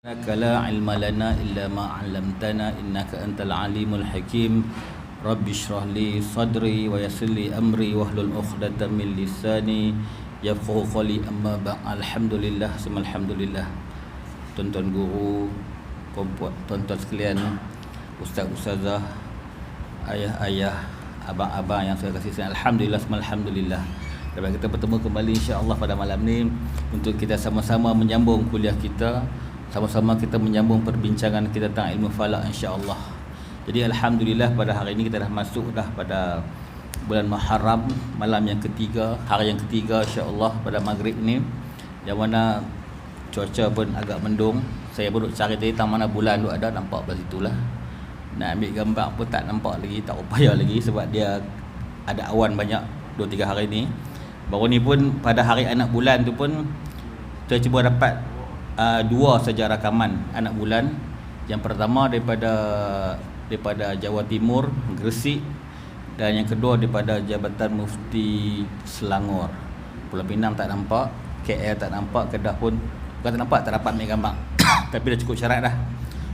Innaka la ilma lana illa ma 'allamtana innaka antal alimul hakim. Rabbi shrah li sadri wa yassir li amri wahlul 'uqdatam min lisani yafqahu qawli. Amma ba'd. Alhamdulillah, alhamdulillah. Tuan-tuan guru, tuan-tuan sekalian, ustaz-ustazah, ayah-ayah, abang-abang yang saya kasih sayang, alhamdulillah, alhamdulillah. Dapat kita bertemu kembali insya-Allah pada malam ni untuk kita sama-sama menyambung kuliah kita. Sama-sama kita menyambung perbincangan kita tentang ilmu falak insya-Allah. Jadi alhamdulillah pada hari ini kita dah masuk dah pada bulan Muharram, malam yang ketiga, hari yang ketiga insya-Allah pada maghrib ni, yang mana cuaca pun agak mendung. Saya baru cari tadi tang mana bulan tu ada, nampak belah situlah. Nak ambil gambar pun tak nampak lagi, tak upaya lagi sebab dia ada awan banyak 2-3 hari ni. Baru ni pun pada hari anak bulan tu pun saya cuba dapat dua saja rakaman anak bulan. Yang pertama daripada Jawa Timur, Gresik, dan yang kedua daripada Jabatan Mufti Selangor. Pulau Pinang tak nampak, KL tak nampak, Kedah pun bukan tak nampak, tak dapat ambil gambar. Tapi dah cukup syarat dah.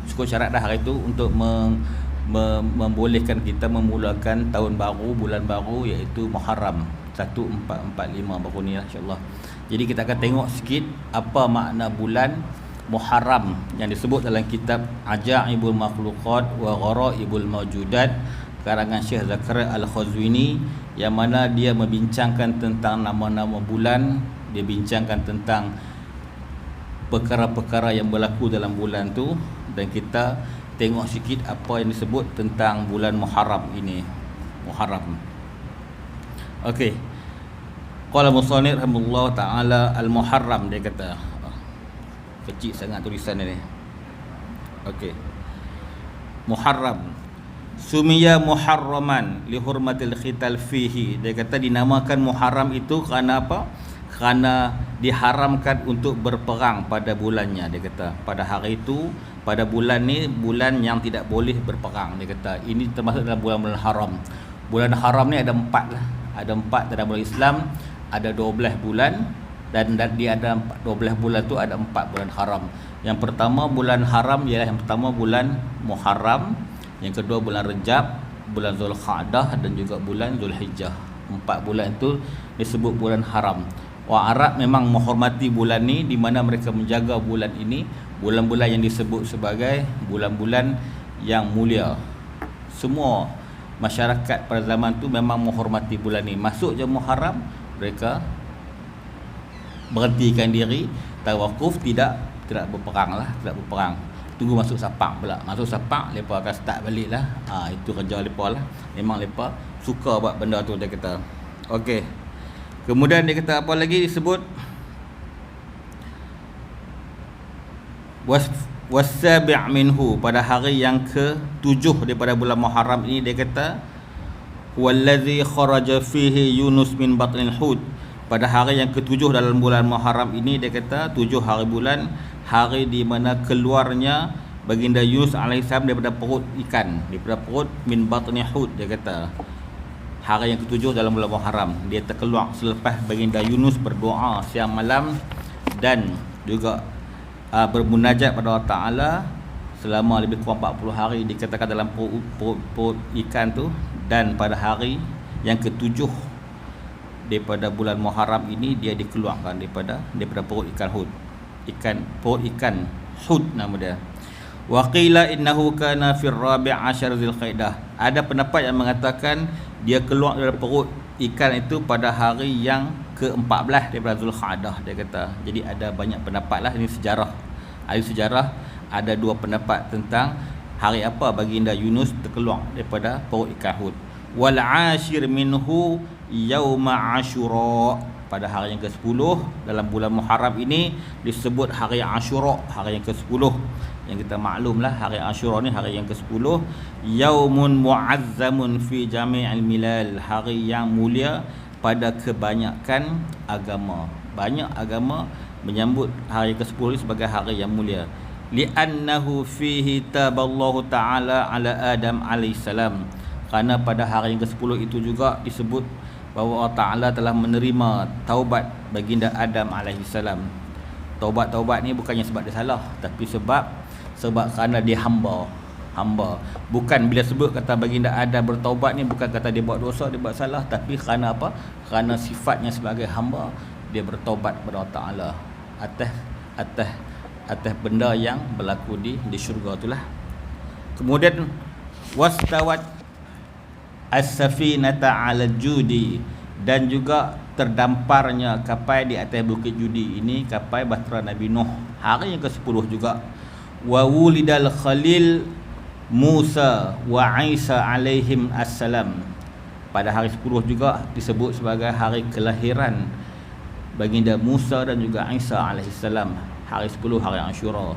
Cukup syarat dah hari itu untuk membolehkan kita memulakan tahun baru, bulan baru, iaitu Muharram 1445 baru ni insya-Allah. Jadi kita akan tengok sikit apa makna bulan Muharram yang disebut dalam kitab Ajaibul Makhluqat wa Gharaibul Mawjudat karangan Syekh Zakaria Al-Khazwini, yang mana dia membincangkan tentang nama-nama bulan, dia bincangkan tentang perkara-perkara yang berlaku dalam bulan tu, dan kita tengok sikit apa yang disebut tentang bulan Muharram ini. Muharram. Okey. Qala musannif rahimahullah taala al-Muharram, dia kata. Kecil sangat tulisan ni. Okey. Muharram. Sumiya muharraman li hurmatil khital fihi. Dia kata dinamakan Muharram itu kerana apa? Kerana diharamkan untuk berperang pada bulannya. Dia kata pada hari itu, pada bulan ni, bulan yang tidak boleh berperang. Dia kata ini termasuk dalam bulan-bulan haram. Bulan haram ni ada 4 lah. Ada 4 dalam bulan Islam. Ada 12 bulan, dan dia ada 12 bulan tu ada 4 bulan haram. Yang pertama bulan haram ialah yang pertama bulan Muharram, yang kedua bulan Rejab, bulan Zulqa'dah, dan juga bulan Zulhijjah. 4 bulan itu disebut bulan haram. Orang Arab memang menghormati bulan ni, di mana mereka menjaga bulan ini, bulan-bulan yang disebut sebagai bulan-bulan yang mulia. Semua masyarakat pada zaman tu memang menghormati bulan ni. Masuk je Muharram, mereka berhentikan diri, tawakuf, tidak berperang lah, tidak berperang. Tunggu masuk Sapak pula. Masuk Sapak, mereka akan start balik lah. Itu kerja mereka lah. Memang mereka suka buat benda tu, dia kata. Okey. Kemudian dia kata apa lagi disebut? Wasabi' minhu, pada hari yang ke-7 daripada bulan Muharram ini, dia kata wallazi kharaja fihi Yunus min batnil hud. Pada hari yang ke-7 dalam bulan Muharram ini, dia kata 7 hari bulan, hari di mana keluarnya baginda Yunus alaihissalam daripada perut ikan, daripada perut min batnil hud. Dia kata hari yang ke-7 dalam bulan Muharram, dia terkeluar selepas baginda Yunus berdoa siang malam dan juga bermunajat pada Allah Ta'ala selama lebih kurang 40 hari, dikatakan dalam perut ikan tu. Dan pada hari yang ke-7 daripada bulan Muharram ini, dia dikeluarkan daripada perut ikan hud. Perut ikan hud nama dia. Wa qila innahu kana fi ar-rabi' 'ashar Zulqa'dah. Ada pendapat yang mengatakan dia keluar dari perut ikan itu pada hari yang ke-14 daripada Zulqa'dah, dia kata. Jadi ada banyak pendapat lah, ini sejarah. Ahli sejarah ada 2 pendapat tentang hari apa baginda Yunus terkeluar daripada perut ikan hud. Wal 'ashir minhu yauma Asyura. Pada hari yang ke-10 dalam bulan Muharram ini disebut hari Asyura, hari yang ke-10. Yang kita maklumlah hari Asyura ni hari yang ke-10. Yaumun mu'azzamun fi jami'il milal, hari yang mulia pada kebanyakan agama. Banyak agama menyambut hari ke-10 ini sebagai hari yang mulia. Li'annahu fihi taballahu ta'ala ala Adam alaihissalam. Kerana pada hari yang ke-10 itu juga disebut bahawa Allah Ta'ala telah menerima taubat baginda Adam alaihissalam. Taubat ni bukannya sebab dia salah, tapi sebab kerana dia hamba. Bukan bila sebut kata baginda Adam bertaubat ni bukan kata dia buat dosa, dia buat salah, tapi kerana apa? Kerana sifatnya sebagai hamba, dia bertaubat kepada Allah Taala atas benda yang berlaku di syurga itulah. Kemudian wastawat as-safinata 'ala judi, dan juga terdamparnya kapal di atas bukit Judi ini kapal bahtera Nabi Nuh hari yang ke-10 juga. Wa wulidal khalil Musa wa Isa alaihim assalam, pada hari 10 juga disebut sebagai hari kelahiran baginda Musa dan juga Isa alaihissalam, hari 10 hari Ashura.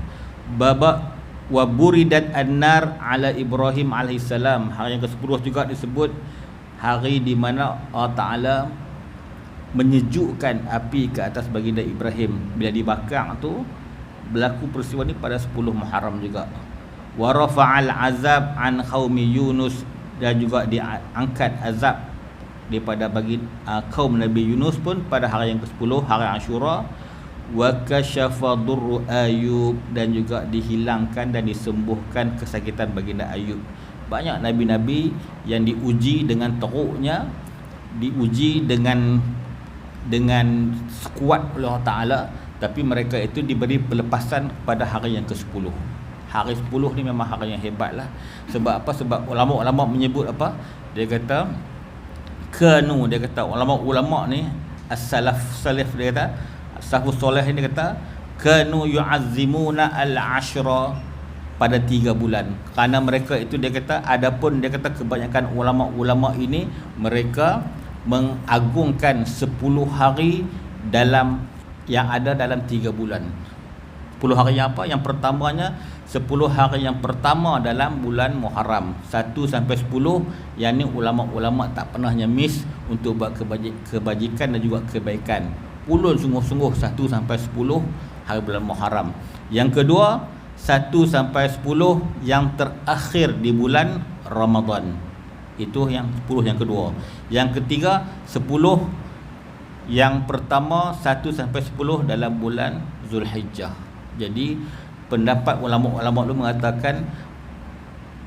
Baba wa buridat an-nar ala Ibrahim alaihissalam, hari yang ke-10 juga disebut hari di mana Allah Taala menyejukkan api ke atas baginda Ibrahim bila dibakar tu. Berlaku peristiwa ni pada 10 Muharram juga. Wa rafa'al azab an qaumi Yunus, dan juga diangkat azab daripada kaum Nabi Yunus pun pada hari yang ke-10 hari Ashura. Wa kasyafa durru Ayub, dan juga dihilangkan dan disembuhkan kesakitan baginda Ayub. Banyak nabi-nabi yang diuji dengan teruknya, diuji dengan sekuat oleh Allah Ta'ala, tapi mereka itu diberi pelepasan pada hari yang ke-10. Hari 10 ni memang hari yang hebat lah. Sebab apa? Sebab ulama-ulama menyebut apa? Dia kata ulama ni as-salaf dia kata, as-salafus soleh ni dia kata kanu yu'azzimuna al-ashra, pada 3 bulan. Kerana mereka itu dia kata, adapun dia kata kebanyakan ulama-ulama ini mereka mengagungkan 10 hari yang ada dalam 3 bulan. 10 hari yang apa? Yang pertamanya 10 hari yang pertama dalam bulan Muharram 1 sampai 10, yang ni ulama-ulama tak pernah miss untuk buat kebajikan dan juga kebaikan. Ulun sungguh-sungguh 1 sampai 10 hari bulan Muharram. Yang kedua 1 sampai 10 yang terakhir di bulan Ramadan. Itu yang 10 yang kedua. Yang ketiga 10 yang pertama 1 sampai 10 dalam bulan Zulhijjah. Jadi pendapat ulama-ulama dulu mengatakan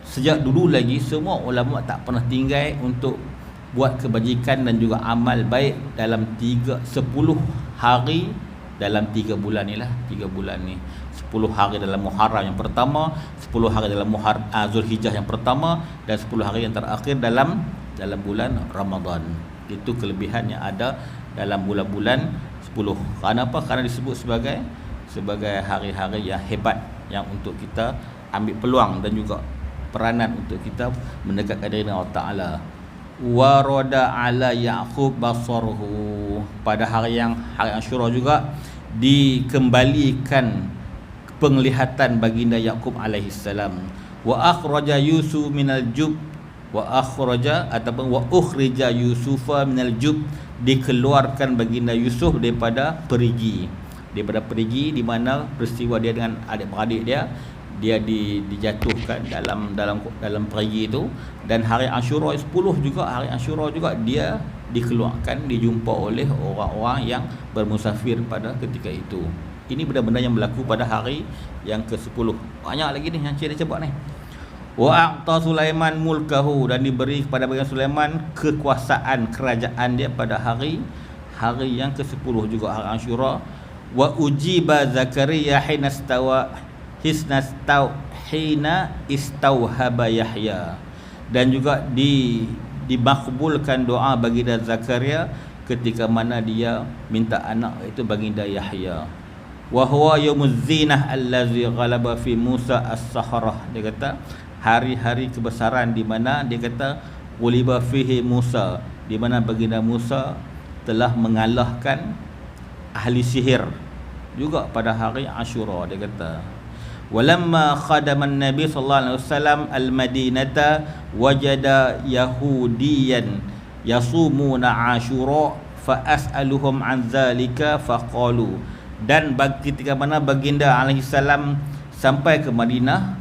sejak dulu lagi semua ulama tak pernah tinggal untuk buat kebajikan dan juga amal baik dalam 10 hari dalam 3 bulan ni lah. 3 bulan ni 10 hari dalam Muharram yang pertama, 10 hari dalam Zulhijjah yang pertama, dan 10 hari yang terakhir dalam bulan Ramadan. Itu kelebihan yang ada dalam bulan-bulan 10. Kerana apa? Kerana disebut sebagai hari-hari yang hebat, yang untuk kita ambil peluang dan juga peranan untuk kita mendekatkan diri dengan Allah Ta'ala. Warada ala Ya'qub basaruhu, pada hari Ashura juga dikembalikan penglihatan baginda Yaqub alaihissalam. Wa akhraja Yusuf minal jub, wa ukhrija Yusufa minal jub, dikeluarkan baginda Yusuf daripada perigi di mana peristiwa dia dengan adik-beradik dia dijatuhkan dalam perigi itu. Dan hari Ashura 10 juga, hari Ashura juga dia dikeluarkan, dijumpa oleh orang-orang yang bermusafir pada ketika itu. Ini benda-benda yang berlaku pada hari yang ke-10. Banyak lagi ni yang dia sebut ni. Wa a'ta Sulaiman mulkahu, dan diberi kepada baginda Sulaiman kekuasaan kerajaan dia pada hari yang ke-10 juga hari Ashura. Wa ujiba Zakaria hina istauhaba Yahya, dan juga dimakbulkan doa baginda Zakaria ketika mana dia minta anak, itu baginda Yahya. Wa huwa yaumuz zinah allazi ghalaba fi Musa as-sahrah, dia kata hari-hari kebesaran di mana dia kata ghuliba fihi Musa, di mana baginda Musa telah mengalahkan ahli sihir juga pada hari Ashura. Dia kata walamma khadama an-nabi sallallahu alaihi wasallam al-madinata wajada yahudiyan yasumuna Ashura fa as'aluhum an zalika faqalu, dan ketika mana baginda alaihissalam sampai ke Madinah,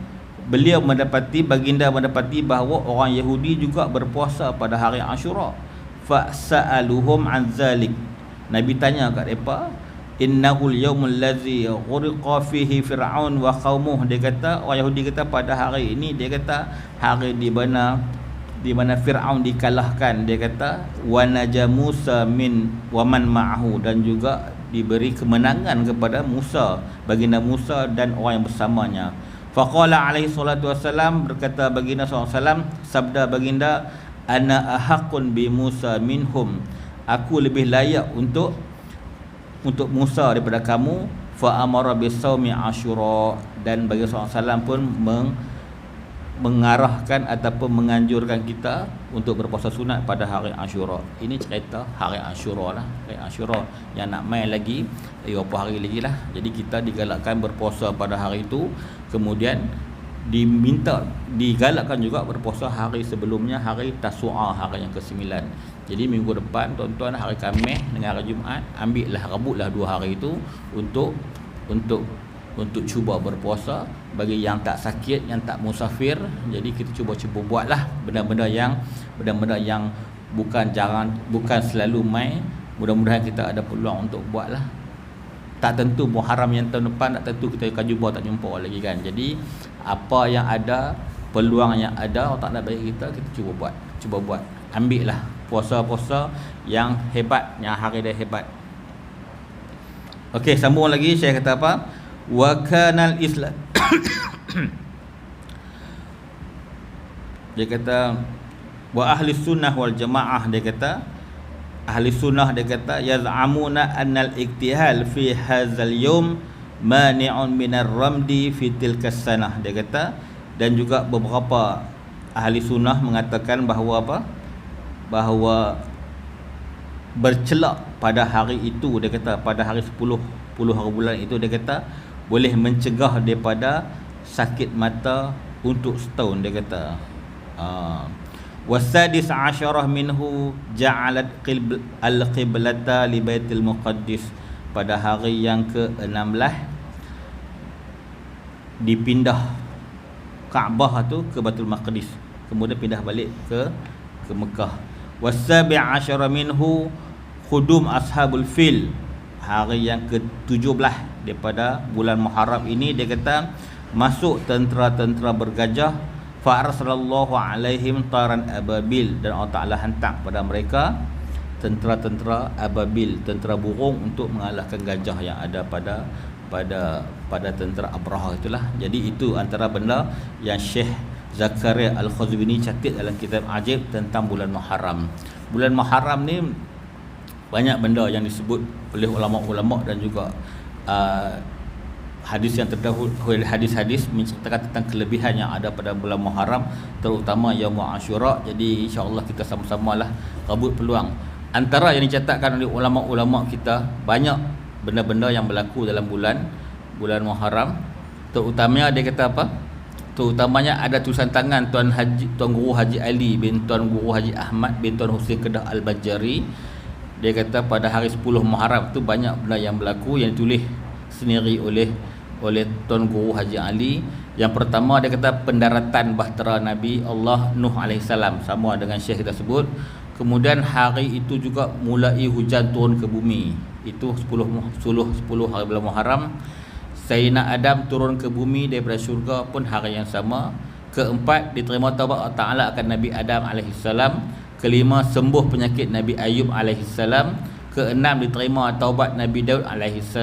baginda mendapati bahawa orang Yahudi juga berpuasa pada hari Ashura. Fa sa'aluhum an zalik, Nabi tanya kat mereka innahul yaumul ladzi ghuriqa fihi fir'aun wa qaumuh. Dia kata, orang Yahudi kata pada hari ini, dia kata hari di mana Fir'aun dikalahkan. Dia kata wa naja Musa min wa man ma'ahu, dan juga diberi kemenangan kepada Musa, baginda Musa dan orang yang bersamanya. Faqala alaihi salatu wassalam, berkata baginda SAW, sabda baginda, ana ahaqqun bi Musa minhum, aku lebih layak untuk Musa daripada kamu. Fa amara bisaumi Asyura, dan bagi SAW pun mengarahkan ataupun menganjurkan kita untuk berpuasa sunat pada hari Asyura. Ini cerita hari Asyura lah. Hari Asyura yang nak main lagi berapa hari lagi lah. Jadi kita digalakkan berpuasa pada hari itu. Kemudian digalakkan juga berpuasa hari sebelumnya, hari Tasu'a, hari yang ke-9. Jadi minggu depan tuan-tuan, hari Khamis dengan hari Jumaat, ambillah, rebutlah 2 hari itu untuk cuba berpuasa. Bagi yang tak sakit, yang tak musafir, jadi kita cuba buatlah benda-benda yang bukan selalu main. Mudah-mudahan kita ada peluang untuk buatlah. Tak tentu Muharram yang tahun depan, tak tentu kita akan jumpa tak jumpa lagi kan. Jadi apa yang ada, peluang yang ada, Allah Ta'ala bagi kita cuba buat. Ambillah puasa-puasa yang hebat, yang hari dia hebat. Okey, sambung lagi. Saya kata apa? Wa kanal Islam. Dia kata wa ahli sunnah wal jamaah, dia kata ahli sunnah, dia kata yaz'amuna annal iktihal fi hadzal yawm mani'un minar ramdi fi tilka sanah. Dia kata, dan juga beberapa ahli sunnah mengatakan bahawa apa? Bahawa bercelak pada hari itu, dia kata pada hari 10 hari bulan itu, dia kata boleh mencegah daripada sakit mata untuk setahun. Dia kata wasadis asyarah minhu ja'alat al-qiblata li baitil muqaddis. Pada hari yang ke-16 dipindah Kaabah tu ke Baitul Maqdis, kemudian pindah balik ke Mekah. Wasabi' asyara minhu khudum ashabul fil. Hari yang ke-17 daripada bulan Muharram ini, dia kata masuk tentera-tentera bergajah. Fa arsalallahu alaihim taran ababil, dan Allah Ta'ala hantar pada mereka tentera-tentera ababil, tentera burung, untuk mengalahkan gajah yang ada pada tentera Abraha itulah. Jadi itu antara benda yang Syekh Zakaria Al-Khazwini catat dalam kitab Ajib tentang bulan Muharram. Bulan Muharram ni banyak benda yang disebut oleh ulama-ulama, dan juga hadis yang terdahulu, hadis-hadis menceritakan tentang kelebihan yang ada pada bulan Muharram, terutama Yaum Asyura. Jadi insya-Allah kita sama-samalah rebut peluang. Antara yang dicatatkan oleh ulama-ulama kita, banyak benda-benda yang berlaku dalam bulan Muharram. Terutamanya dia kata apa? Terutamanya ada tulisan tangan Tuan Guru Haji Ali bin Tuan Guru Haji Ahmad bin Tuan Husain Kedah Al-Bajari. Dia kata pada hari 10 Muharram tu banyak benda yang berlaku yang ditulis sendiri oleh Tuan Guru Haji Ali. Yang pertama, dia kata pendaratan bahtera Nabi Allah Nuh AS, sama dengan Syekh kita sebut. Kemudian hari itu juga mulai hujan turun ke bumi. Itu 10 hari bulan Muharram. Sayyidina Adam turun ke bumi daripada syurga pun hari yang sama. Keempat, diterima taubat Allah Ta'ala akan Nabi Adam AS. Kelima, sembuh penyakit Nabi Ayub AS. Keenam, diterima taubat Nabi Daud AS.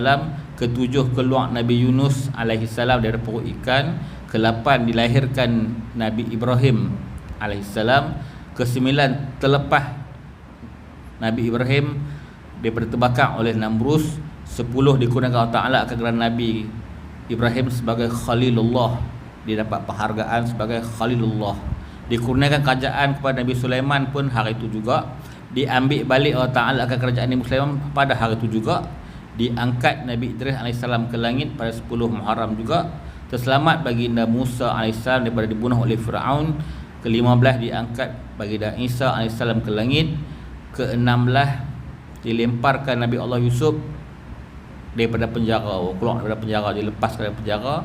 Ketujuh, keluar Nabi Yunus AS dari perut ikan. Kelapan, dilahirkan Nabi Ibrahim AS. Kesembilan, terlepas Nabi Ibrahim daripada terbakar oleh Namrus. 10, dikurniakan Allah Ta'ala kerana Nabi Ibrahim sebagai Khalilullah, dia dapat penghargaan sebagai Khalilullah. Dikurniakan kerajaan kepada Nabi Sulaiman pun hari itu juga. Diambil balik Allah Ta'ala akan kerajaan Nabi Sulaiman pada hari itu juga. Diangkat Nabi Idris AS ke langit pada 10 Muharram juga. Terselamat baginda Musa AS daripada dibunuh oleh Fir'aun. Ke-15, diangkat baginda Isa AS ke langit. Ke-16, dilemparkan Nabi Allah Yusuf daripada penjara, keluar daripada penjara, dilepaskan dari penjara.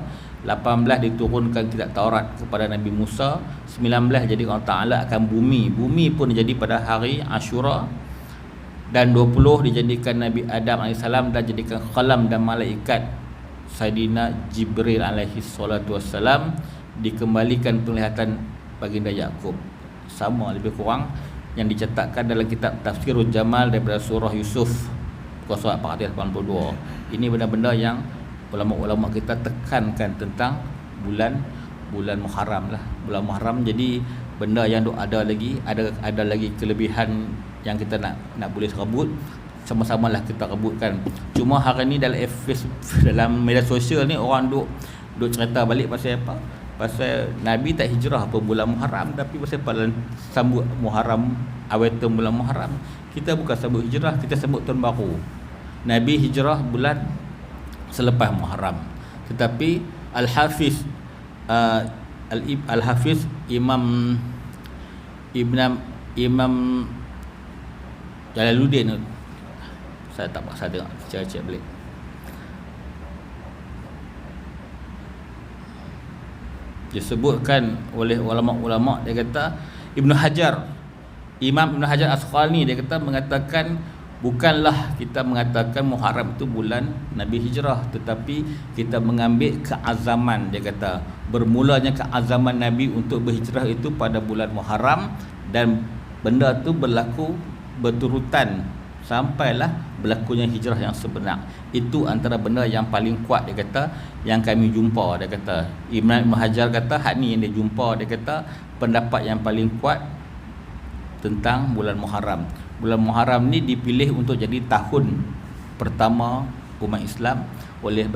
18, diturunkan kitab Taurat kepada Nabi Musa. 19, jadi Allah Ta'ala akan bumi pun jadi pada hari Asyura. dan 20 dijadikan Nabi Adam AS dan jadikan qalam dan malaikat Saidina Jibril alaihi salatu wassalam, dikembalikan penglihatan baginda Yakub. Sama lebih kurang yang dicatatkan dalam kitab Tafsirul Jamal daripada surah Yusuf muka surat 482. Ini benda-benda yang ulama-ulama kita tekankan tentang bulan Muharram lah. Bulan Muharram jadi benda yang ada lagi kelebihan yang kita nak boleh sebut, sama-samalah kita rebutkan. Cuma hari ni dalam media sosial ni orang duk cerita balik pasal apa? Pasal Nabi tak hijrah apa bulan Muharram, tapi pasal sambut Muharram, awaitan bulan Muharram. Kita bukan sambut hijrah, kita sambut tahun baru. Nabi hijrah bulan selepas Muharram. Tetapi Al-Hafiz Imam Jalaluddin, saya tak paksa tengok, cek balik. Disebutkan oleh ulama-ulama, dia kata Imam Ibn Hajar Asqalani, dia kata mengatakan bukanlah kita mengatakan Muharram itu bulan Nabi hijrah, tetapi kita mengambil keazaman. Dia kata bermulanya keazaman Nabi untuk berhijrah itu pada bulan Muharram, dan benda tu berlaku berturutan sampailah berlakunya hijrah yang sebenar. Itu antara benda yang paling kuat, dia kata, yang kami jumpa. Dia kata Ibn Hajar kata hak ni yang dia jumpa, dia kata pendapat yang paling kuat tentang bulan Muharram. Bulan Muharram ni dipilih untuk jadi tahun pertama umat Islam oleh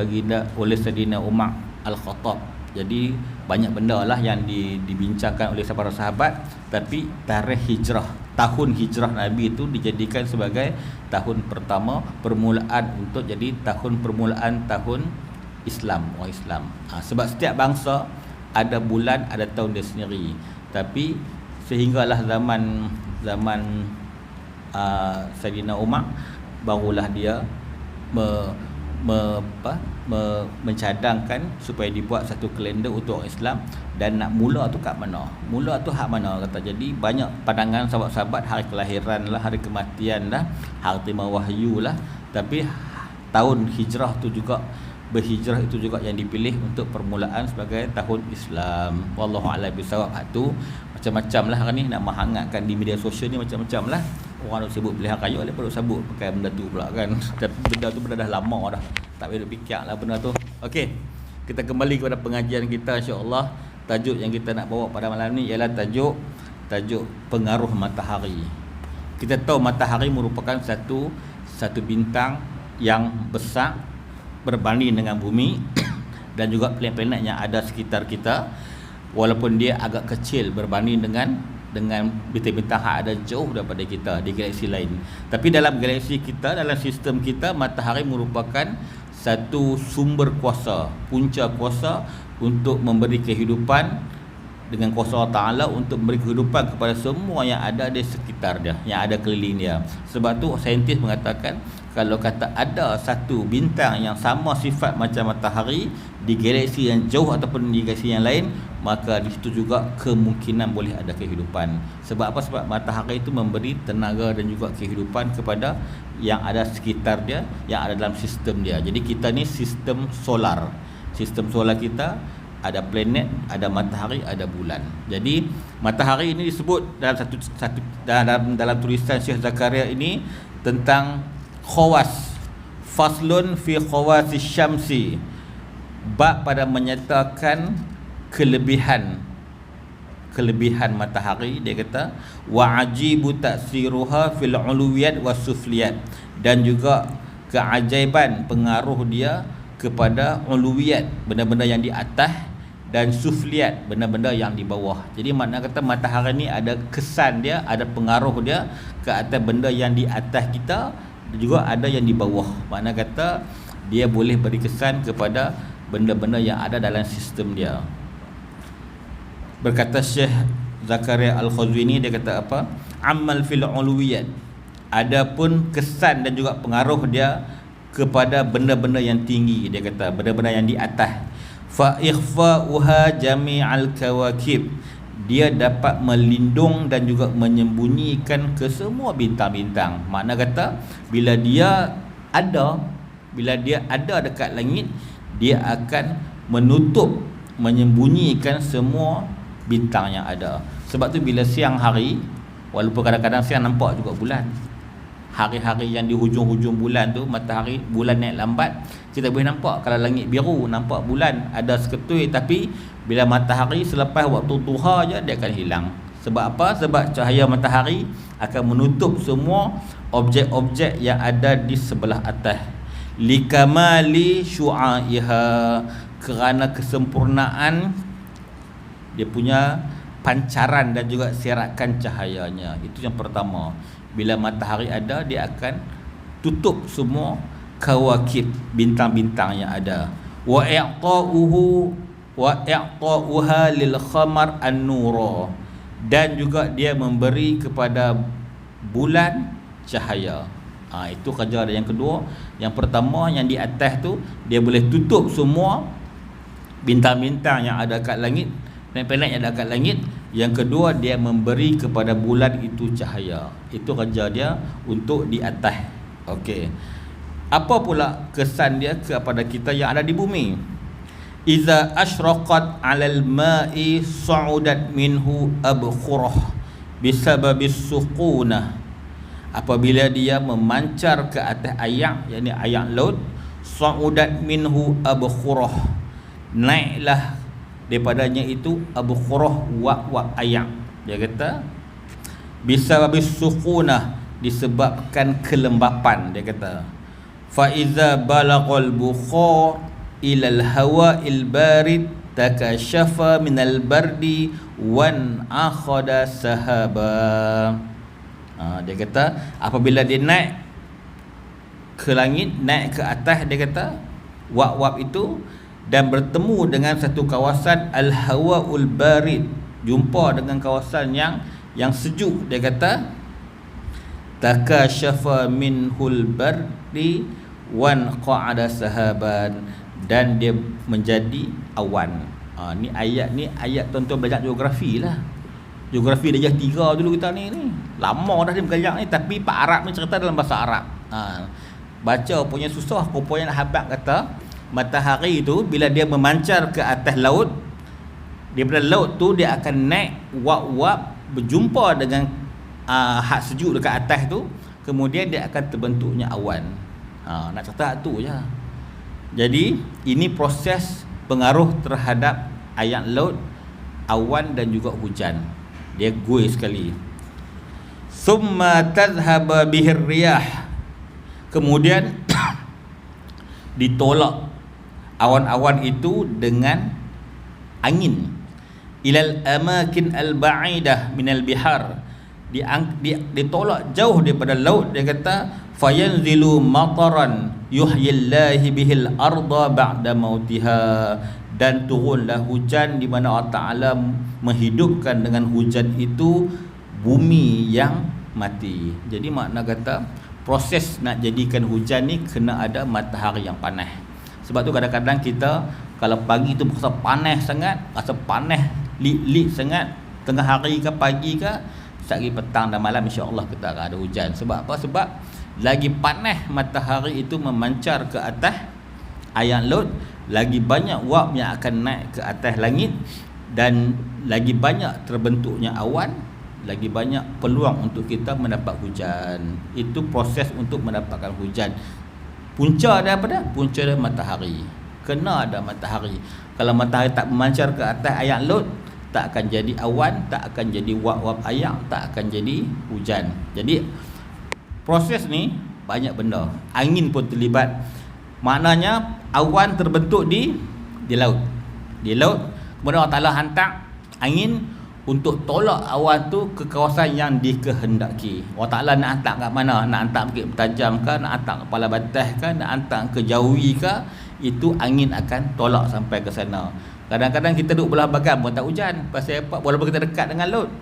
Saidina Umar Al-Khattab. Jadi banyak benda lah yang dibincangkan oleh para sahabat, tapi tarikh hijrah, tahun hijrah Nabi itu dijadikan sebagai tahun pertama permulaan untuk jadi tahun permulaan tahun Islam, orang Islam. Sebab setiap bangsa ada bulan, ada tahun dia sendiri. Tapi sehinggalah zaman Saidina Umar, barulah dia mencadangkan supaya dibuat satu kalender untuk orang Islam. Dan nak mula tu kat mana? Mula tu hak mana, kata. Jadi banyak pandangan sahabat-sahabat, hari kelahiran lah, hari kematian lah, hari terima wahyu lah. Tapi tahun hijrah tu juga, berhijrah itu juga yang dipilih untuk permulaan sebagai tahun Islam. Wallahu a'lam bishawab. Hak tu macam-macam lah hari ni nak menghangatkan di media sosial ni, macam-macam lah. Orang nak sibuk pilihan kayu, dia perlu sabut pakai benda tu pula kan. Tapi benda tu dah lama dah, tak payah fikir lah benda tu. Okey, kita kembali kepada pengajian kita, insya-Allah. Tajuk yang kita nak bawa pada malam ni ialah tajuk pengaruh matahari. Kita tahu matahari merupakan satu bintang yang besar berbanding dengan bumi dan juga planet-planet yang ada sekitar kita, walaupun dia agak kecil berbanding dengan bintang-bintang yang ada jauh daripada kita di galaksi lain. Tapi dalam galaksi kita, dalam sistem kita, matahari merupakan satu sumber kuasa, punca kuasa untuk memberi kehidupan, dengan kuasa Allah Ta'ala untuk memberi kehidupan kepada semua yang ada di sekitar dia, yang ada keliling dia. Sebab tu saintis mengatakan, kalau kata ada satu bintang yang sama sifat macam matahari di galaksi yang jauh ataupun di galaksi yang lain, maka di situ juga kemungkinan boleh ada kehidupan. Sebab apa? Sebab matahari itu memberi tenaga dan juga kehidupan kepada yang ada sekitar dia, yang ada dalam sistem dia. Jadi kita ni sistem solar. Sistem solar kita ada planet, ada matahari, ada bulan. Jadi matahari ini disebut dalam tulisan Syekh Zakaria ini tentang khawas, faslun fi khawasi syamsi, bab pada menyatakan kelebihan matahari. Dia kata wa ajibu ta'siruha fil uluwiyat was sufliyat, dan juga keajaiban pengaruh dia kepada uluwiyat, benda-benda yang di atas, dan sufliyat, benda-benda yang di bawah. Jadi makna kata matahari ni ada kesan dia, ada pengaruh dia ke atas benda yang di atas kita, juga ada yang di bawah. Makna kata dia boleh beri kesan kepada benda-benda yang ada dalam sistem dia. Berkata Syekh Zakaria Al-Khazwini, dia kata apa? Amal fil uluwiyat, adapun kesan dan juga pengaruh dia kepada benda-benda yang tinggi, dia kata benda-benda yang di atas. Fa ikhfa'uha jami'al kawakib, dia dapat melindung dan juga menyembunyikan ke semua bintang-bintang. Makna kata bila dia ada dekat langit, dia akan menutup, menyembunyikan semua bintang yang ada. Sebab tu bila siang hari, walaupun kadang-kadang siang nampak juga bulan, hari-hari yang di hujung-hujung bulan tu, matahari, bulan naik lambat, kita boleh nampak. Kalau langit biru, nampak bulan ada seketui. Tapi bila matahari selepas waktu duha je, dia akan hilang. Sebab apa? Sebab cahaya matahari akan menutup semua objek-objek yang ada di sebelah atas. Likamali syu'aiha, kerana kesempurnaan dia punya pancaran dan juga serakan cahayanya. Itu yang pertama. Bila matahari ada, dia akan tutup semua kawakib, bintang-bintang yang ada. Wa i'ta'uha lil khamar an-nura, dan juga dia memberi kepada bulan cahaya. Itu kerja dia yang kedua. Yang pertama, yang di atas tu dia boleh tutup semua bintang-bintang yang ada kat langit, planet-planet yang ada kat langit. Yang kedua, dia memberi kepada bulan itu cahaya. Itu kerja dia untuk di atas. Okey. Apa pula kesan dia kepada kita yang ada di bumi? Iza asyraqat 'alal ma'i sa'udat minhu abkhurah bisababis suqunah. Apabila dia memancar ke atas air, yakni air laut, sa'udat minhu abkhurah, naiklah daripadanya itu abkhurah, wak-wak air. Dia kata bisababis suqunah, disebabkan kelembapan. Dia kata fa iza balaghal bukhar ilal hawa'il barid takashafa minal bardi wan akhada sahaba. Dia kata apabila dia naik ke langit, naik ke atas, dia kata wap-wap itu, dan bertemu dengan satu kawasan al-hawa'ul barid, jumpa dengan kawasan yang sejuk. Dia kata takashafa minhul bardi wan qa'ada sahaban, dan dia menjadi awan. Ni ayat tuan-tuan belajar geografi lah. Geografi darjah 3 dulu kita ni. Lama dah dia belajar ni, tapi Pak Arab ni cerita dalam bahasa Arab. Baca punya susah. Rupanya Habab kata matahari tu bila dia memancar ke atas laut, daripada laut tu dia akan naik wap-wap, berjumpa dengan hak sejuk dekat atas tu, kemudian dia akan terbentuknya awan. Nak cerita tu je. Jadi ini proses pengaruh terhadap air laut, awan dan juga hujan. Dia gui sekali. Summa tadhhaba bihir riyah, kemudian ditolak awan-awan itu dengan angin. Ilal amakin al-ba'idah minal bihar, ditolak jauh daripada laut. Dia kata fayanzilu mataran yuhyillahi bihil arda ba'da mautiha, dan turunlah hujan di mana Allah Ta'ala menghidupkan dengan hujan itu bumi yang mati. Jadi makna kata proses nak jadikan hujan ni kena ada matahari yang panas. Sebab tu kadang-kadang kita kalau pagi tu rasa panas sangat, rasa panas lit-lit sangat, tengah hari ke pagi ke, sehari petang dan malam insya-Allah kita akan ada hujan. Sebab apa? Sebab lagi panas matahari itu memancar ke atas air laut, lagi banyak wap yang akan naik ke atas langit, dan lagi banyak terbentuknya awan, lagi banyak peluang untuk kita mendapat hujan. Itu proses untuk mendapatkan hujan. Punca dia apa dah? Punca dia matahari. Kena ada matahari. Kalau matahari tak memancar ke atas air laut, tak akan jadi awan, tak akan jadi wap-wap air, tak akan jadi hujan. Jadi proses ni banyak benda. Angin pun terlibat. Maknanya awan terbentuk di laut. Di laut, kemudian Allah Ta'ala hantar angin untuk tolak awan tu ke kawasan yang dikehendaki. Allah Ta'ala nak hantar kat mana? Nak hantar Bukit Bertajam ke, nak hantar Kepala Batas ke, nak hantar ke Jawi ke, itu angin akan tolak sampai ke sana. Kadang-kadang kita duduk belah bagan pun tak hujan. Pasal apa? Walaupun kita dekat dengan laut,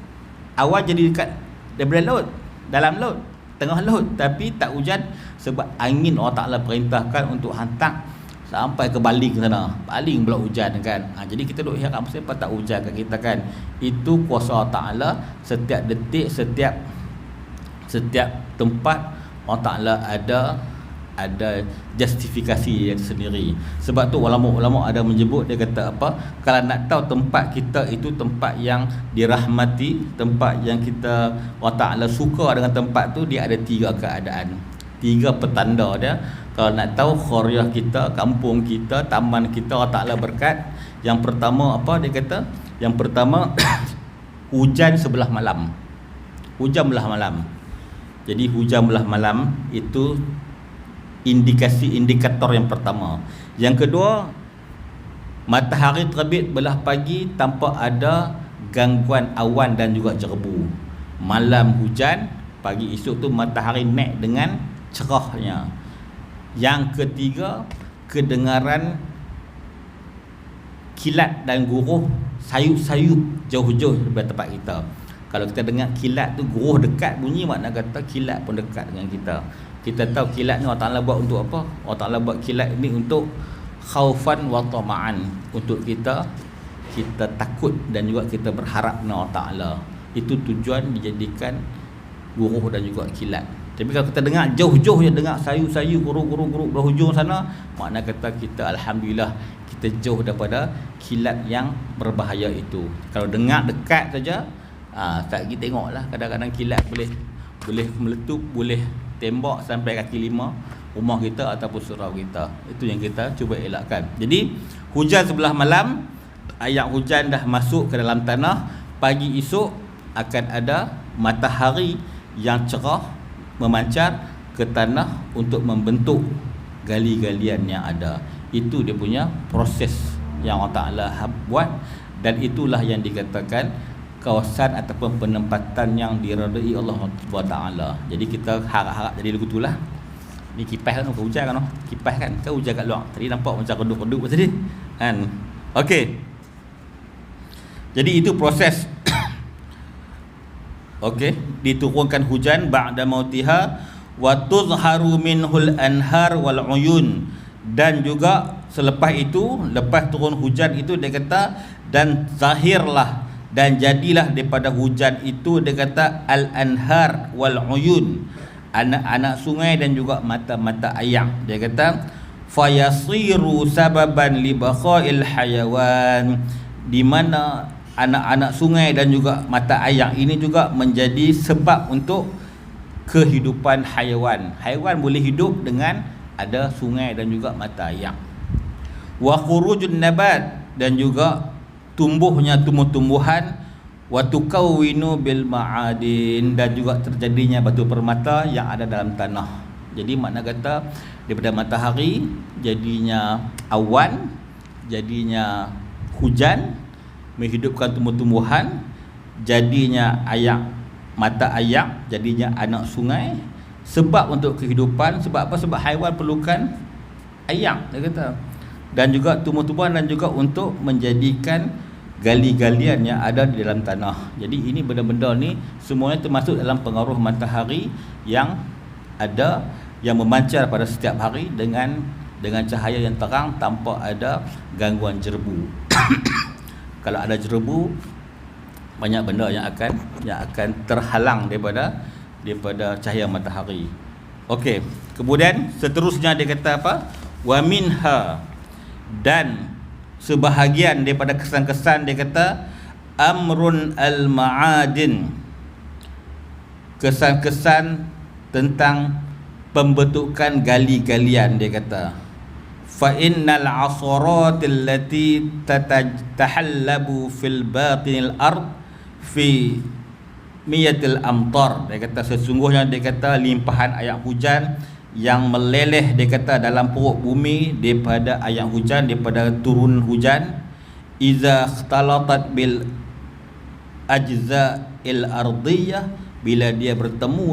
awan jadi dekat daripada laut, dalam laut, tengah laut, tapi tak hujan sebab angin Allah Ta'ala perintahkan untuk hantar sampai ke baling sana, baling pula hujan kan. Jadi kita duk harap siapa tak hujan kat kita kan. Itu kuasa Allah Taala. Setiap detik, setiap tempat Allah Taala ada justifikasi yang sendiri. Sebab tu ulama-ulama ada menyebut, dia kata apa, kalau nak tahu tempat kita itu tempat yang dirahmati, tempat yang kita Allah Taala suka dengan tempat tu, dia ada 3 keadaan, 3 petanda dia. Kalau nak tahu qaryah kita, kampung kita, taman kita Allah Taala berkat. Yang pertama apa dia kata? Yang pertama hujan sebelah malam. Hujan belah malam. Jadi hujan belah malam itu indikator yang pertama. Yang kedua, matahari terbit belah pagi tanpa ada gangguan awan dan juga jerebu. Malam hujan, pagi esok tu matahari naik dengan cerahnya. Yang ketiga, kedengaran kilat dan guruh sayup-sayup jauh-jauh daripada tempat kita. Kalau kita dengar kilat tu, guruh dekat bunyi, makna kata kilat pun dekat dengan kita. Kita tahu kilat ni Allah Ta'ala buat untuk apa? Allah Ta'ala buat kilat ni untuk khaufan wa tama'an, untuk kita takut dan juga kita berharap dengan Allah Ta'ala. Itu tujuan dijadikan guruh dan juga kilat. Tapi kalau kita dengar jauh-jauh je, dengar sayu-sayu, guru-guru berhujung sana, makna kata kita alhamdulillah kita jauh daripada kilat yang berbahaya itu. Kalau dengar dekat saja, tak kita tengoklah, kadang-kadang kilat boleh meletup, boleh tembak sampai kaki 5 rumah kita ataupun surau kita. Itu yang kita cuba elakkan. Jadi hujan sebelah malam, ayat hujan dah masuk ke dalam tanah. Pagi esok akan ada matahari yang cerah memancar ke tanah untuk membentuk gali-galian yang ada. Itu dia punya proses yang Allah Ta'ala buat, dan itulah yang dikatakan kawasan ataupun penempatan yang diredai Allah Ta'ala. Jadi kita harap-harap jadi lagu tu lah. Ni kipas kan, hujan kan, kipas kan hujan kat luar. Tadi nampak macam redup-redup tadi kan. Okey, jadi itu proses. Okey, diturunkan hujan ba'da mautiha wa tuzharu minhul anhar wal uyun. Dan juga selepas itu, lepas turun hujan itu, dia kata, dan zahirlah dan jadilah daripada hujan itu, dia kata, al anhar wal uyun, anak-anak sungai dan juga mata-mata air. Dia kata fayasiru sababan li baqail hayawan, di mana anak-anak sungai dan juga mata air ini juga menjadi sebab untuk kehidupan haiwan. Haiwan boleh hidup dengan ada sungai dan juga mata air. Wa khurujun nabat, dan juga tumbuhnya tumbuh-tumbuhan. Wa tukawwinu bil ma'adin, dan juga terjadinya batu permata yang ada dalam tanah. Jadi makna kata daripada matahari jadinya awan, jadinya hujan, menghidupkan tumbuh-tumbuhan, jadinya air, mata air, jadinya anak sungai. Sebab untuk kehidupan. Sebab apa? Sebab haiwan perlukan air, dia kata. Dan juga tumbuh-tumbuhan, dan juga untuk menjadikan gali-galian yang ada di dalam tanah. Jadi ini benda-benda ni semuanya termasuk dalam pengaruh matahari yang ada, yang memancar pada setiap hari dengan cahaya yang terang tanpa ada gangguan jerebu. Kalau ada jerebu, banyak benda yang akan terhalang daripada cahaya matahari. Okey, kemudian seterusnya dia kata apa? Wa minha, dan sebahagian daripada kesan-kesan, dia kata amrun al-ma'adin, kesan-kesan tentang pembentukan gali-galian. Dia kata fa innal asaratil lati tatahallabu fil batinil ard fi miyatil amtar. Dia kata sesungguhnya, dia kata limpahan air hujan yang meleleh, dia kata dalam perut bumi daripada air hujan, daripada turun hujan, iza ikhtalatat bil ajza'il ardiyah, bila dia bertemu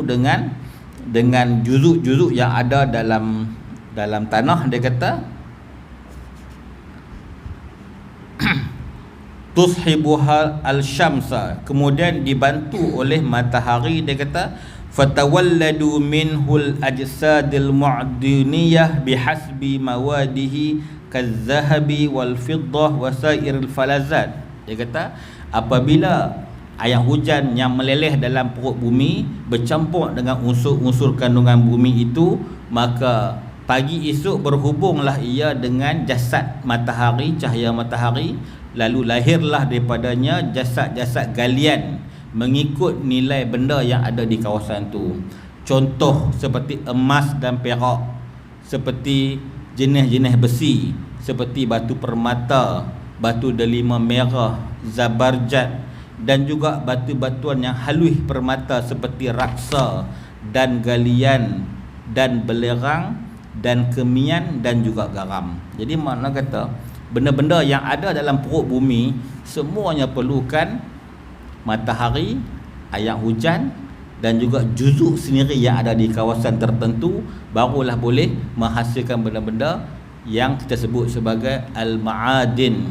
dengan juzuk-juzuk yang ada dalam tanah. Dia kata tushibuha al-syamsa, kemudian dibantu oleh matahari. Dia kata fatawalladu minhul ajsadil mu'diniyah bihasbi mawadihi kazzahabi wal fiddah wa sairil falazat. Dia kata apabila air hujan yang meleleh dalam perut bumi bercampur dengan unsur-unsur kandungan bumi itu, maka pagi esok berhubunglah ia dengan jasad matahari, cahaya matahari, lalu lahirlah daripadanya jasad-jasad galian mengikut nilai benda yang ada di kawasan itu. Contoh seperti emas dan perak, seperti jenis-jenis besi, seperti batu permata, batu delima merah, zabarjat, dan juga batu-batuan yang halus permata seperti raksa dan galian dan belerang dan kemian dan juga garam. Jadi makna kata benda-benda yang ada dalam perut bumi semuanya perlukan matahari, air hujan dan juga juzuk sendiri yang ada di kawasan tertentu, barulah boleh menghasilkan benda-benda yang kita sebut sebagai al-ma'adin,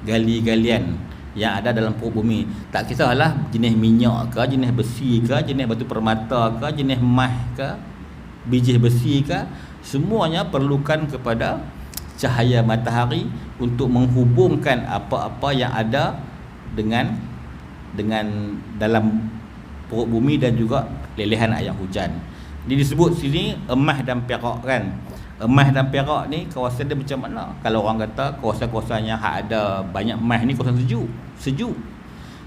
gali-galian yang ada dalam perut bumi. Tak kisahlah jenis minyak ke, jenis besi ke, jenis batu permata ke, jenis emas ke, biji besi ke, semuanya perlukan kepada cahaya matahari untuk menghubungkan apa-apa yang ada dengan dalam perut bumi dan juga lelehan air hujan. Jadi disebut sini emas dan perak kan. Emas dan perak ni kawasan dia macam mana? Kalau orang kata kawasan-kawasan yang ada banyak emas ni kawasan sejuk.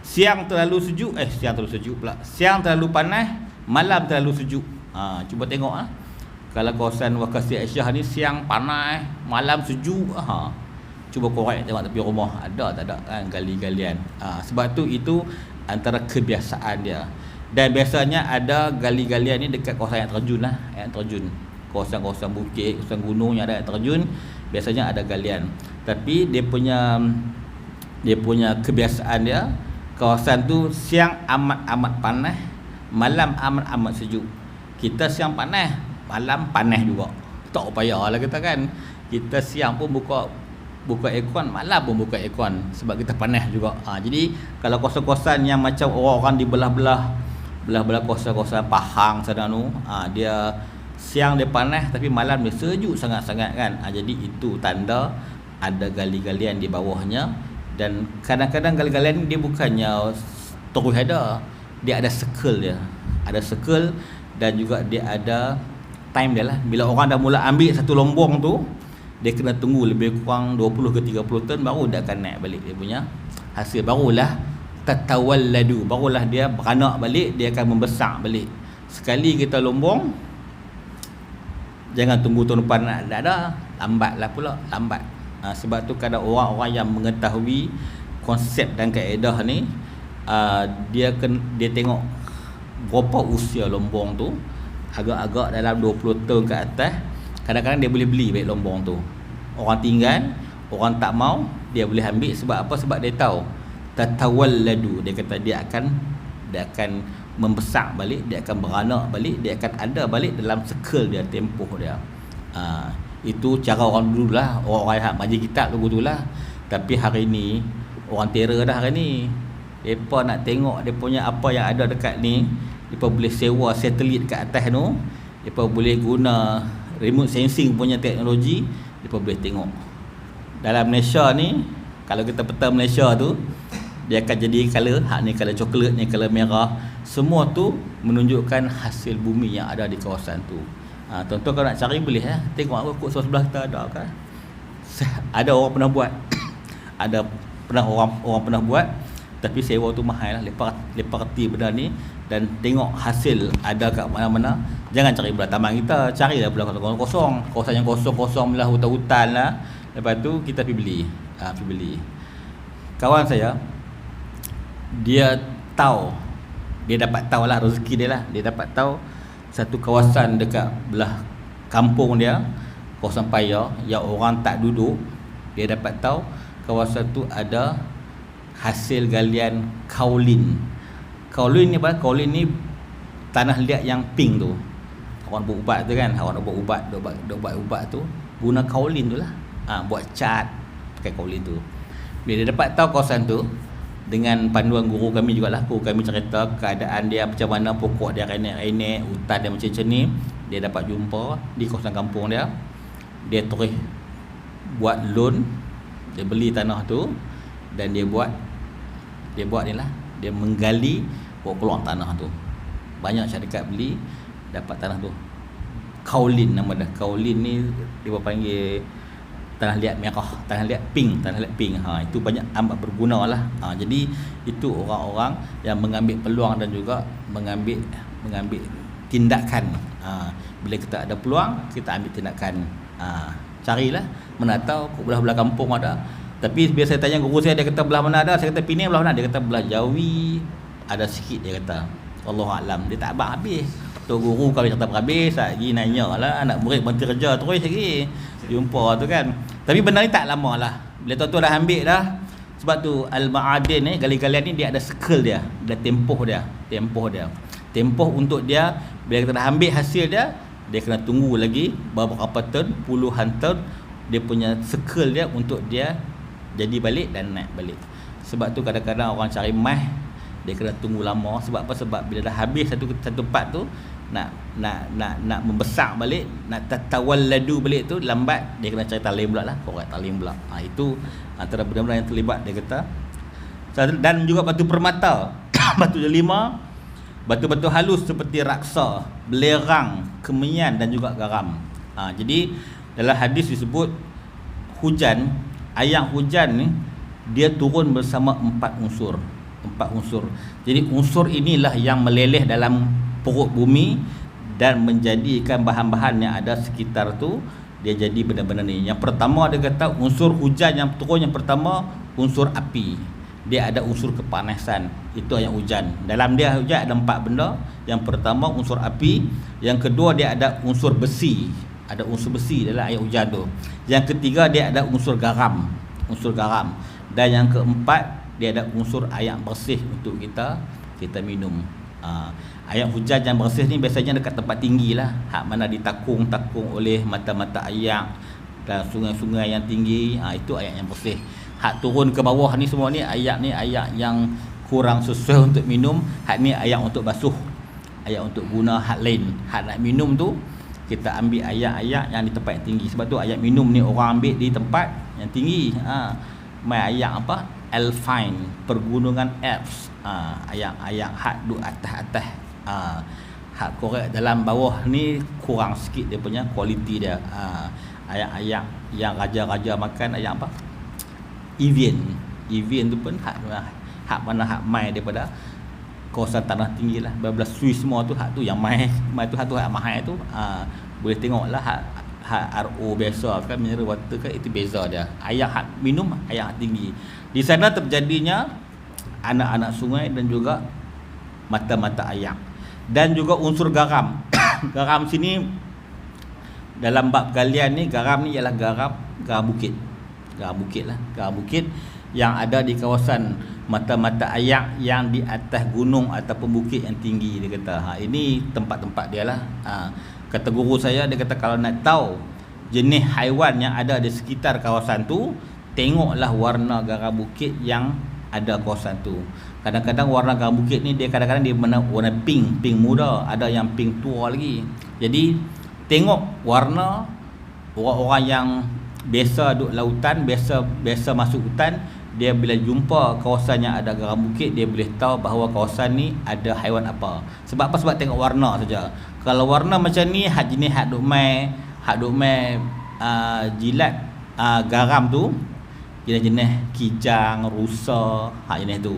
Siang terlalu sejuk, siang terlalu panas, malam terlalu sejuk. Cuba tengok kalau kawasan Wakasi Aisyah ni siang panas, malam sejuk. Cuba korek tengok tepi rumah ada tak ada kan gali-galian. Sebab tu itu antara kebiasaan dia. Dan biasanya ada gali-galian ni dekat kawasan yang terjun yang terjun. Kawasan-kawasan bukit, kawasan gunung yang ada air terjun, biasanya ada galian. Tapi dia punya kebiasaan dia, kawasan tu siang amat-amat panas, malam amat-amat sejuk. Kita siang panas, malam panas juga. Tak payahlah kita kan. Kita siang pun buka aircon, malam pun buka aircon sebab kita panas juga. Jadi kalau kawasan-kawasan yang macam orang-orang di belah-belah kawasan-kawasan Pahang sana tu, dia siang dia panas tapi malam dia sejuk sangat-sangat kan. Jadi itu tanda ada gali-galian di bawahnya. Dan kadang-kadang gali-galian dia bukannya terus ada, dia ada circle dia. Ada circle dan juga dia ada time dia lah. Bila orang dah mula ambil satu lombong tu, dia kena tunggu lebih kurang 20 ke 30 tahun baru dia akan naik balik dia punya hasil. Barulah tatawalladu, barulah dia beranak balik, dia akan membesar balik. Sekali kita lombong, jangan tunggu tahun depan nak ada, lambatlah pula, lambat. Sebab tu kadang orang-orang yang mengetahui konsep dan kaedah ni, dia tengok berapa usia lombong tu, agak-agak dalam 20 tahun ke atas, kadang-kadang dia boleh beli balik lombong tu. Orang tinggal, orang tak mau, dia boleh ambil. Sebab apa? Sebab dia tahu tatawalladu, dia kata dia akan membesar balik, dia akan beranak balik, dia akan ada balik dalam circle dia, tempoh dia. Itu cara orang dulu lah, orang yang majlis kitab dulu lah. Tapi hari ni orang terror dah hari ni. Mereka nak tengok dia punya apa yang ada dekat ni, mereka boleh sewa satelit kat atas tu, mereka boleh guna remote sensing punya teknologi, mereka boleh tengok. Dalam Malaysia ni, kalau kita peta Malaysia tu, dia akan jadi color, ni color coklat, ni color merah. Semua tu menunjukkan hasil bumi yang ada di kawasan tu. Tuan-tuan kalau nak cari boleh tengok apa kod sebelah kita ada kan. Ada orang pernah buat. Orang pernah buat, tapi sewa tu mahal lah. Lepas reti benda ni dan tengok hasil ada kat mana-mana. Jangan cari belah taman kita, carilah belah kawasan kosong. Kawasan yang kosong-kosong belah hutan-hutan lah. Lepas tu kita pergi beli. Pergi beli. Kawan saya, dia dapat tahu lah rezeki dia lah. Dia dapat tahu satu kawasan dekat belah kampung dia, kawasan Paya yang orang tak duduk. Dia dapat tahu kawasan tu ada hasil galian kaolin. Kaolin ni apa? Kaolin ni tanah liat yang pink tu. Orang buat ubat tu kan, orang buat ubat tu guna kaolin tu lah. Buat cat pakai kaolin tu. Bila dia dapat tahu kawasan tu, dengan panduan guru kami jugalah. Guru kami cerita keadaan dia macam mana, pokok dia renek-renek, hutan dia macam ni. Dia dapat jumpa di kawasan kampung dia. Dia terus buat loan, dia beli tanah tu dan dia buat ni lah, dia menggali peluang tanah tu. Banyak syarikat beli, dapat tanah tu. Kaolin nama dia. Kaolin ni dia panggil tanah liat merah, tanah liat pink. Itu banyak amat berguna lah. Jadi itu orang-orang yang mengambil peluang dan juga mengambil tindakan. Bila kita ada peluang, kita ambil tindakan. Carilah, mana tahu belah-belah kampung ada. Tapi biasa saya tanya guru saya, dia kata belah mana ada, saya kata Penang belah mana, dia kata belah Jawi ada sikit, dia kata. Allahuaklam, dia tak abang habis. Tu guru kalau cerita berhabis, lagi nanya lah, anak murid berhenti kerja terus lagi jumpa tu kan. Tapi benda ni tak lama lah, bila tuan-tuan dah ambil dah. Sebab tu al-ma'adin ni, gali-galian ni dia ada circle dia, ada tempoh untuk dia. Bila kita dah ambil hasil dia kena tunggu lagi beberapa tahun, puluhan tahun, dia punya circle dia untuk dia jadi balik dan naik balik. Sebab tu kadang-kadang orang cari emas, dia kena tunggu lama. Sebab apa? Sebab bila dah habis satu part tu, nak membesar balik, nak tawalladu balik tu lambat, dia kena cari talim pula lah, korek talim pula. Itu antara benda-benda yang terlibat, dia kata. Dan juga batu permata, batu delima, batu-batu halus seperti raksa, belerang, kemenyan dan juga garam. Jadi dalam hadis disebut hujan, ayat hujan ni dia turun bersama 4 unsur. Jadi unsur inilah yang meleleh dalam perut bumi dan menjadikan bahan-bahan yang ada sekitar tu dia jadi benda-benda ni. Yang pertama dia kata unsur hujan yang turun, yang pertama unsur api. Dia ada unsur kepanasan. Itu ayat hujan. Dalam dia hujan ada 4 benda. Yang pertama unsur api, yang kedua dia ada unsur besi. Ada unsur besi dalam ayat hujan tu. Yang ketiga dia ada unsur garam. Dan yang keempat dia ada unsur air bersih untuk kita minum. Air hujan yang bersih ni biasanya dekat tempat tinggi lah, hak mana ditakung-takung oleh mata-mata air dan sungai-sungai yang tinggi. Itu air yang bersih. Hak turun ke bawah ni semua ni air yang kurang sesuai untuk minum. Hak ni air untuk basuh, air untuk guna hak lain. Hak nak minum tu kita ambil air yang di tempat yang tinggi. Sebab tu air minum ni orang ambil di tempat yang tinggi. Mai air apa? Alpine, pergunungan Alps. Air hak duk atas. Hak korek dalam bawah ni kurang sikit dia punya kualiti dia. Air yang raja-raja makan air apa? Evian tu pun hak mana hak mai daripada kawasan tanah tinggi lah. Belah Swiss semua tu hak tu yang mai tu hak mahal tu. Boleh tengoklah hak RO biasa kan, mineral water kan, itu beza dia. Air hak minum, air hak tinggi. Di sana terjadinya anak-anak sungai dan juga mata-mata air. Dan juga unsur garam. Garam sini dalam bab galian ni, garam ni ialah garam bukit. Garam bukit yang ada di kawasan mata-mata air yang di atas gunung ataupun bukit yang tinggi, dia kata. Ini tempat-tempat dia lah. Kata guru saya, dia kata kalau nak tahu jenis haiwan yang ada di sekitar kawasan tu, tengoklah warna garam bukit yang ada kawasan tu. Kadang-kadang warna garam bukit ni dia kadang-kadang dia warna pink muda, ada yang pink tua lagi. Jadi tengok warna. Orang-orang yang biasa duduk lautan, biasa masuk hutan, dia bila jumpa kawasan yang ada garam bukit, dia boleh tahu bahawa kawasan ni ada haiwan apa. Sebab apa? Sebab tengok warna saja. Kalau warna macam ni, hak jenis hak duk mai jilat garam tu, jenis-jenis kijang, rusa, hak jenis tu.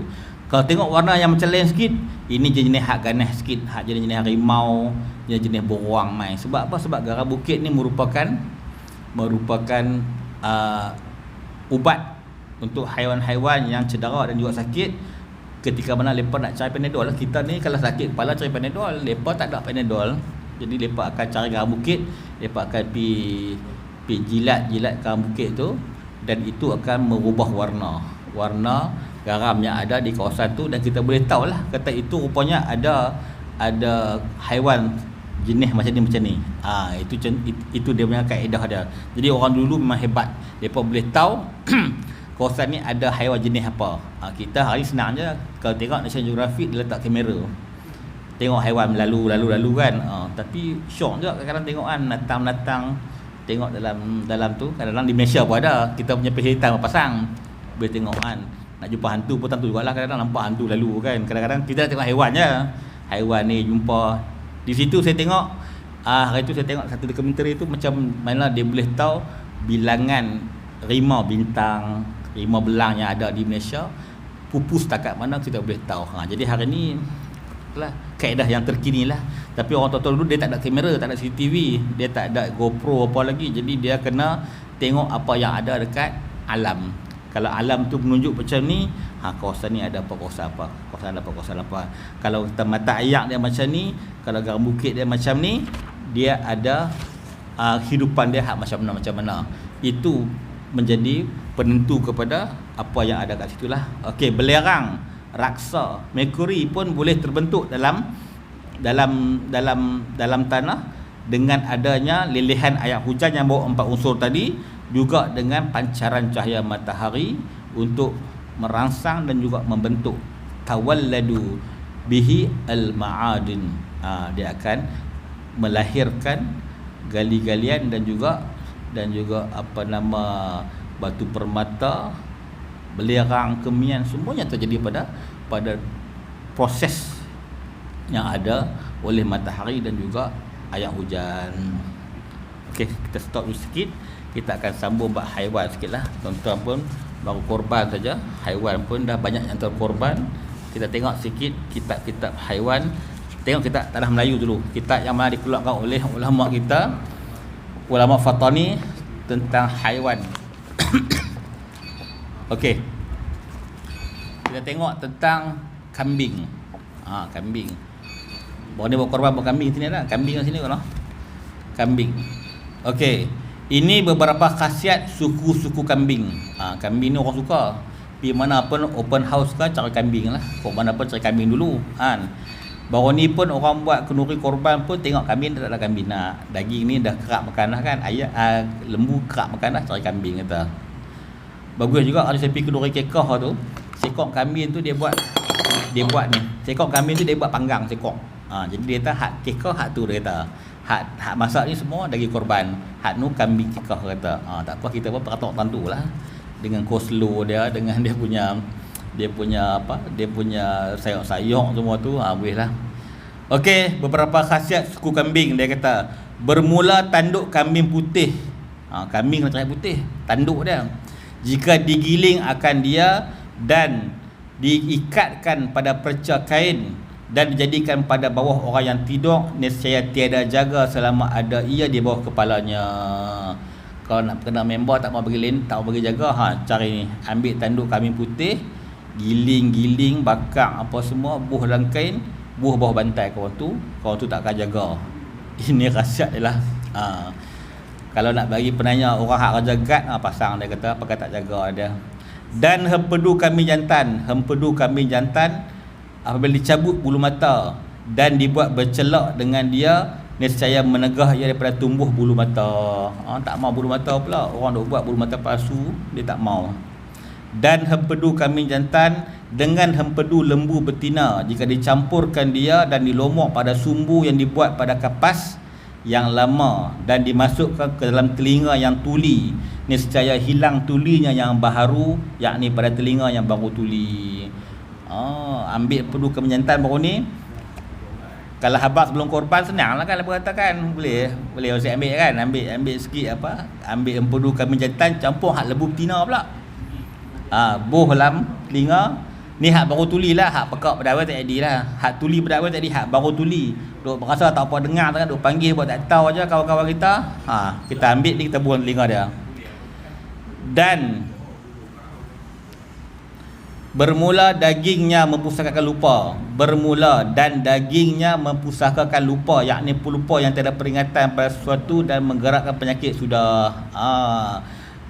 Kalau tengok warna yang macam lain sikit, ini jenis hak ganas sikit, hak jenis harimau, jenis beruang mai. Sebab apa? Sebab garam bukit ni merupakan ubat untuk haiwan-haiwan yang cedera dan juga sakit. Ketika mana mereka nak cari Panadol, kita ni kalau sakit kepala cari Panadol, mereka tak ada Panadol. Jadi mereka akan cari garam bukit, mereka akan pi jilat garam bukit tu, dan itu akan merubah warna garam yang ada di kawasan tu. Dan kita boleh tahulah, kata itu rupanya ada haiwan jenis macam ni. Itu dia punya kaedah dia. Jadi orang dulu memang hebat. Mereka boleh tahu kawasan ni ada haiwan jenis apa. Kita hari senang je, kalau tengok National Geographic dia letak kamera, tengok haiwan lalu kan. Tapi syok juga kadang-kadang tengok kan, natang tengok dalam tu. Kadang-kadang di Malaysia pun ada, kita punya pehitan pasang, boleh tengok kan. Nak jumpa hantu pun tentu jugalah, kadang-kadang nampak hantu lalu kan. Kadang-kadang kita tengok haiwan je, haiwan ni jumpa. Di situ saya tengok, hari tu saya tengok satu dokumentari tu, macam mana dia boleh tahu bilangan rimau bintang, rimau belang yang ada di Malaysia pupus setakat mana, kita boleh tahu. Jadi hari ni lah kaedah yang terkini lah. Tapi orang tua dulu dia tak ada kamera, tak ada CCTV, dia tak ada GoPro apa lagi. Jadi dia kena tengok apa yang ada dekat alam. Kalau alam tu menunjuk macam ni, kawasan ni ada apa, kawasan apa, kawasan apa. Kalau kita mata ayak dia macam ni, kalau garang bukit dia macam ni, dia ada kehidupan dia macam mana. Itu menjadi penentu kepada apa yang ada kat situ lah. Okey, belerang, raksa, merkuri pun boleh terbentuk dalam tanah dengan adanya lelehan air hujan yang bawa 4 unsur tadi, juga dengan pancaran cahaya matahari untuk merangsang dan juga membentuk tawalladu bihi al-ma'adin. Dia akan melahirkan gali-galian dan juga batu permata, belerang, kemian, semuanya terjadi pada proses yang ada oleh matahari dan juga air hujan. Okey, kita stop dulu sikit. Kita akan sambung bab haiwan sikit lah. Tuan-tuan pun baru korban saja, haiwan pun dah banyak yang terkorban. Kita tengok sikit kitab-kitab haiwan. Tengok kitab Tanah Melayu dulu, kitab yang mana dikeluarkan oleh ulama kita, ulama Fatani, tentang haiwan. Okey, kita tengok tentang kambing. Kambing. Bawa ni bawa korban, bawa kambing sini lah. Kambing kat sini kan. Kambing. Okey, ini beberapa khasiat suku-suku kambing. Kambing ni orang suka. Pergi mana pun open house ke cari kambing lah. Kok mana pun cari kambing dulu kan. Baru ni pun orang buat kenduri korban pun tengok kambing, tak ada kambing. Daging ni dah kerak makan lah kan. Lembu kerak makan lah, cari kambing kata. Bagus juga kalau saya pergi kenduri kekah tu, sekok kambing tu dia buat ni. Sekok kambing tu dia buat panggang sekok. Jadi dia kata hak kekah hak tu, dia kata. Hak masak ni semua daging korban. Hak nu kambing kekah kata. Tak apa, kita pun peratok tentu lah. Dengan coleslaw dia, dengan dia punya sayur-sayur semua tu, boleh lah. Okey, beberapa khasiat suku kambing. Dia kata bermula tanduk kambing putih. Kambing kena cari putih, tanduk dia. Jika digiling akan dia dan diikatkan pada perca kain dan dijadikan pada bawah orang yang tidur, nescaya tiada jaga selama ada ia di bawah kepalanya. Kalau nak kena member tak mau bagi tak mau bagi jaga, cari ni, ambil tanduk kambing putih, giling bakar apa semua, buh dalam kain, buh bawah bantai kawan tu tak akan jaga. Ini khasiat dia lah. Kalau nak bagi penanya orang hak raja gad, pasang dia kata pakai tak jaga dia. Dan hempedu kambing jantan apabila dicabut bulu mata dan dibuat bercelak dengan dia, nescaya menegah ia daripada tumbuh bulu mata. Tak mau bulu mata pula, orang duk buat bulu mata palsu, dia tak mau. Dan hempedu kambing jantan dengan hempedu lembu betina, jika dicampurkan dia dan dilomok pada sumbu yang dibuat pada kapas yang lama dan dimasukkan ke dalam telinga yang tuli, nescaya hilang tulinya yang baharu, yakni pada telinga yang baru tuli. Ambil pedu kambing jantan baru ni. Kalau habaq sebelum korban senang lah kan, lepas kata kan boleh saya ambil kan, ambil sikit ambil empedu kambing jantan campur hak lembu betina pula. Buh dalam telinga. Ni hak baru tuli lah, hak pekak pada awal tak jadi lah. Hak tuli pada awal tak jadi, hak baru tuli. Duk berasa tak apa dengar kan, duk panggil buat tak tahu aja kawan-kawan kita. Kita ambil ni, kita buang telinga dia. Dan bermula dagingnya mempusakakan lupa, yakni pelupa yang tiada peringatan pada sesuatu dan menggerakkan penyakit sudah.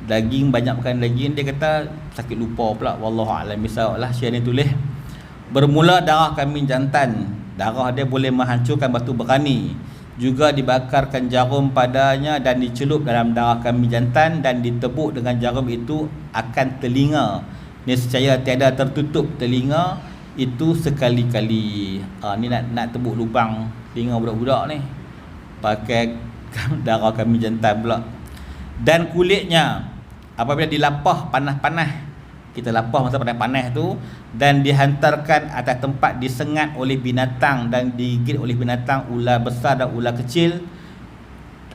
Daging, banyak makan daging, dia kata sakit lupa pula. Wallahualam bisawab lah. Syekh ni tulis bermula darah kambing jantan, darah dia boleh menghancurkan batu berani juga dibakarkan jarum padanya dan dicelup dalam darah kambing jantan dan ditebuk dengan jarum itu akan telinga. Nescaya tiada tertutup telinga itu sekali-kali. Ni nak tebuk lubang telinga budak-budak ni pakai darah kambing jantan pula. Dan kulitnya apabila dilapah panas-panas, kita lapah masa panas-panas tu, dan dihantarkan atas tempat disengat oleh binatang dan digigit oleh binatang, ular besar dan ular kecil,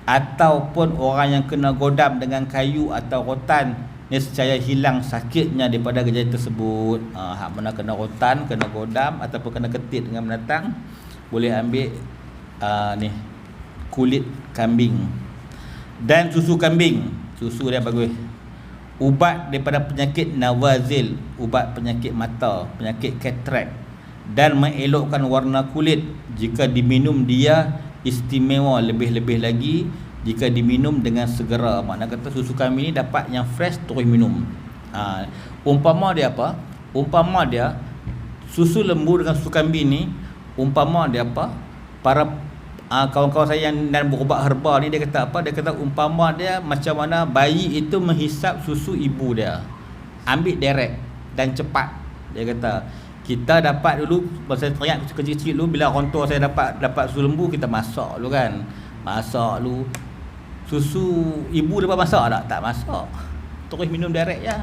ataupun orang yang kena godam dengan kayu atau rotan, nescaya hilang sakitnya daripada kejadian tersebut. Hak mana kena rotan, kena godam ataupun kena ketit dengan binatang, boleh ambil ni kulit kambing. Dan susu kambing, susu dia bagus. Ubat daripada penyakit nawazil, ubat penyakit mata, penyakit katarak, dan mengelokkan warna kulit. Jika diminum dia istimewa, lebih-lebih lagi jika diminum dengan segera. Makna kata susu kambing ni dapat yang fresh terus minum. Umpama dia apa? Umpama dia susu lembu dengan susu kambing ni, umpama dia apa? Para kawan-kawan saya yang dan berubat herba ni, dia kata apa? Dia kata umpama dia macam mana bayi itu menghisap susu ibu dia. Ambil direct dan cepat. Dia kata kita dapat dulu masa teriak kecil-kecil dulu, bila orang tua saya dapat susu lembu, kita masak dulu kan. Masak dulu. Susu ibu dapat masak tak? Tak masak. Terus minum direct je.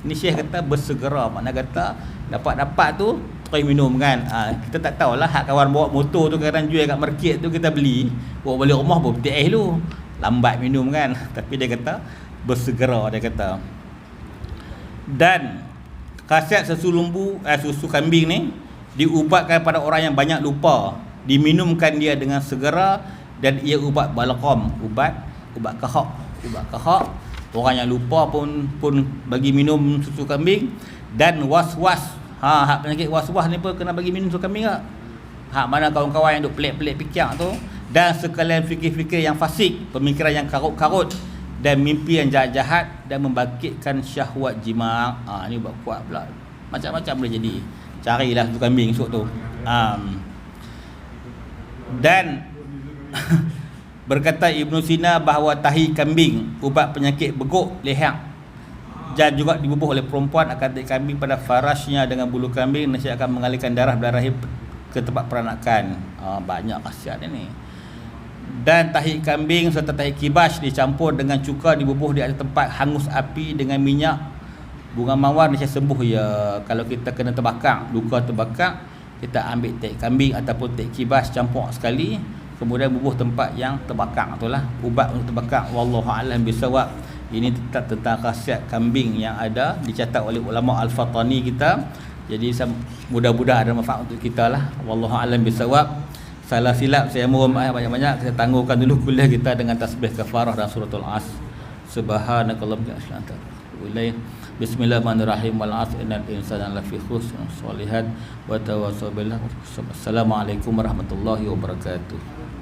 Ni Syekh kata bersegera, makna kata dapat tu terus minum kan. Kita tak tahulah hak kawan bawa motor tu kadang jual kat market tu, kita beli bawa balik rumah pun petik air dulu, lambat minum kan. Tapi dia kata bersegera, dia kata. Dan khasiat susu lembu, susu kambing ni diubatkan pada orang yang banyak lupa, diminumkan dia dengan segera, dan ia ubat balqam, ubat kahak. Orang yang lupa pun bagi minum susu kambing. Dan was-was, hak penyakit was-was ni pun kena bagi minum susu kambing tak? Hak mana kawan-kawan yang duk pelik-pelik fikir tu, dan sekalian fikir-fikir yang fasik, pemikiran yang karut-karut, dan mimpi yang jahat-jahat, dan membangkitkan syahwat jima'. Ni buat kuat pula. Macam-macam boleh jadi. Carilah susu kambing esok tu. Dan berkata Ibnu Sina bahawa tahi kambing ubat penyakit beguk leher, dan juga dibubuh oleh perempuan akan tahi kambing pada farasnya dengan bulu kambing, nescaya akan mengalirkan darah rahim ke tempat peranakan. Banyak khasiat ini. Dan tahi kambing serta tahi kibas dicampur dengan cuka, dibubuh di atas tempat hangus api dengan minyak bunga mawar, nescaya sembuh ya. Kalau kita kena terbakar, luka terbakar, kita ambil tahi kambing ataupun tahi kibas, campur sekali, kemudian bubuh tempat yang terbakar, itulah ubat untuk terbakar. Wallahu a'lam bisawab. Ini tetap tentang khasiat kambing yang ada dicatat oleh ulama Al-Fatani kita. Jadi mudah-mudahan ada manfaat untuk kita lah. Wallahu a'lam bisawab. Salah silap saya mohon maaf banyak-banyak. Saya tangguhkan dulu kuliah kita dengan tasbih kafarah dan suratul As. Subhanakallahumma wa bihamdika. Bismillahirrahmanirrahim. Wal 'asr innal insana lafi khusr. Shalihat wa tawassaw billah. Assalamualaikum warahmatullahi wabarakatuh.